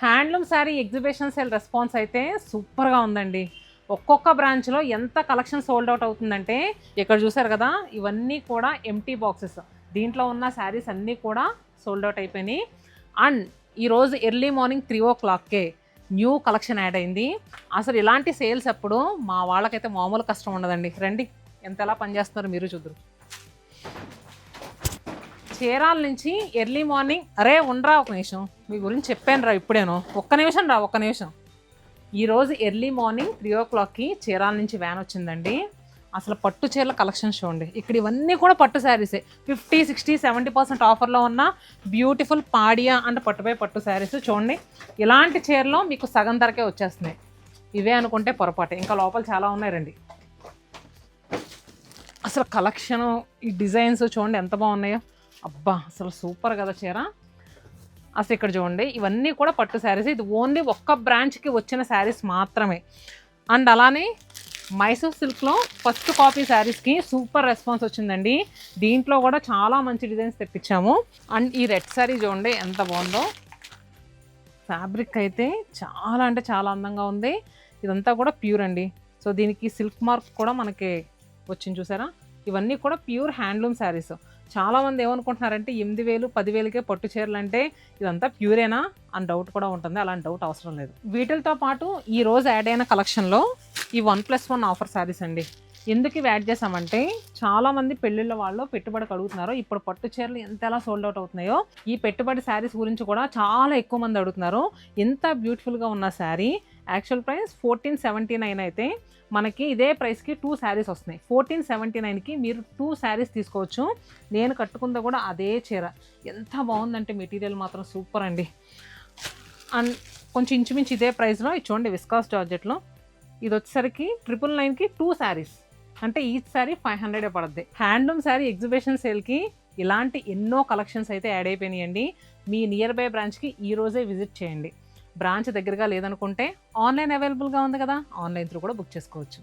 Handloom sari exhibition sale response అయితే సూపర్గా ఉందండి. ఒక్కొక్క బ్రాంచ్లో ఎంత కలెక్షన్ సోల్డ్ అవుట్ అవుతుందంటే, ఇక్కడ చూసారు కదా, ఇవన్నీ కూడా ఎంటీ బాక్సెస్. దీంట్లో ఉన్న శారీస్ అన్నీ కూడా సోల్డ్ అవుట్ అయిపోయినాయి. అండ్ ఈరోజు ఎర్లీ మార్నింగ్ 3 o'clockకే న్యూ కలెక్షన్ యాడ్ అయింది. అసలు ఇలాంటి సేల్స్ అప్పుడు మా వాళ్ళకైతే మామూలు కష్టం ఉండదండి. రండి, ఎంతలా పనిచేస్తున్నారు మీరు చూద్దరు. చీరాల నుంచి ఎర్లీ మార్నింగ్, అరే ఉండరా ఒక నిమిషం, మీ గురించి చెప్పాను రా ఇప్పుడేను, ఒక్క నిమిషం. ఈరోజు ఎర్లీ మార్నింగ్ 3 o'clockకి చీరాల నుంచి వ్యాన్ వచ్చిందండి. అసలు పట్టు చీరల కలెక్షన్ చూడండి. ఇక్కడ ఇవన్నీ కూడా పట్టు శారీసే. 50, 60, 70% ఆఫర్లో ఉన్న బ్యూటిఫుల్ పాడియా అండ్ పట్టుపై పట్టు శారీస్ చూడండి. ఇలాంటి చీరలో మీకు సగం ధరకే వచ్చేస్తున్నాయి. ఇవే అనుకుంటే పొరపాటే, ఇంకా లోపల చాలా ఉన్నాయి. రండి, అసలు కలెక్షను, ఈ డిజైన్స్ చూడండి ఎంత బాగున్నాయో. అబ్బా అసలు సూపర్ కదా చీర. అసలు ఇక్కడ చూడండి, ఇవన్నీ కూడా పట్టు శారీస్. ఇది ఓన్లీ ఒక్క బ్రాంచ్కి వచ్చిన శారీస్ మాత్రమే. అండ్ అలానే మైసూర్ సిల్క్లో ఫస్ట్ కాపీ శారీస్కి సూపర్ రెస్పాన్స్ వచ్చిందండి. దీంట్లో కూడా చాలా మంచి డిజైన్స్ తెప్పించాము. అండ్ ఈ రెడ్ శారీ చూడండి ఎంత బాగుందో. ఫ్యాబ్రిక్ అయితే చాలా అంటే చాలా అందంగా ఉంది. ఇదంతా కూడా ప్యూర్ అండి. సో దీనికి సిల్క్ మార్క్ కూడా మనకి వచ్చింది చూసారా. ఇవన్నీ కూడా ప్యూర్ హ్యాండ్లూమ్ శారీస్. చాలామంది ఏమనుకుంటున్నారంటే 8,000, 10,000కే పట్టు చీరలు అంటే ఇదంతా ప్యూరేనా అని డౌట్ కూడా ఉంటుంది. అలాంటి డౌట్ అవసరం లేదు. వీటితో పాటు ఈరోజు యాడ్ అయిన కలెక్షన్లో ఈ 1+1 ఆఫర్ శారీస్ అండి. ఎందుకు ఇవి యాడ్ చేసామంటే, చాలామంది పెళ్ళిళ్ళ వాళ్ళు పెట్టుబడికి అడుగుతున్నారు. ఇప్పుడు పట్టు చీరలు ఎలా సోల్డ్ అవుట్ అవుతున్నాయో, ఈ పెట్టుబడి శారీస్ గురించి కూడా చాలా ఎక్కువ మంది అడుగుతున్నారు. ఎంత బ్యూటిఫుల్గా ఉన్న శారీ యాక్చువల్ ప్రైస్ 1479 అయితే మనకి ఇదే ప్రైస్కి 2 శారీస్ వస్తున్నాయి. 1479కి మీరు 2 శారీస్ తీసుకోవచ్చు. నేను కట్టుకుందా కూడా అదే చీర. ఎంత బాగుందంటే మెటీరియల్ మాత్రం సూపర్ అండి. అండ్ కొంచెం ఇంచుమించు ఇదే ప్రైస్లో చూడండి, విస్కాస్ జార్జెట్లో ఇది వచ్చేసరికి 999కి 2 శారీస్, అంటే ఈచ్ శారీ 500 పడుద్ది. హ్యాండ్లూమ్ శారీ ఎగ్జిబిషన్ సేల్కి ఇలాంటి ఎన్నో కలెక్షన్స్ అయితే యాడ్ అయిపోయినాయండి. మీ నియర్ బై బ్రాంచ్కి ఈరోజే విజిట్ చేయండి. బ్రాంచ్ దగ్గరగా లేదనుకుంటే ఆన్లైన్ అవైలబుల్గా ఉంది కదా, ఆన్లైన్ త్రూ కూడా బుక్ చేసుకోవచ్చు.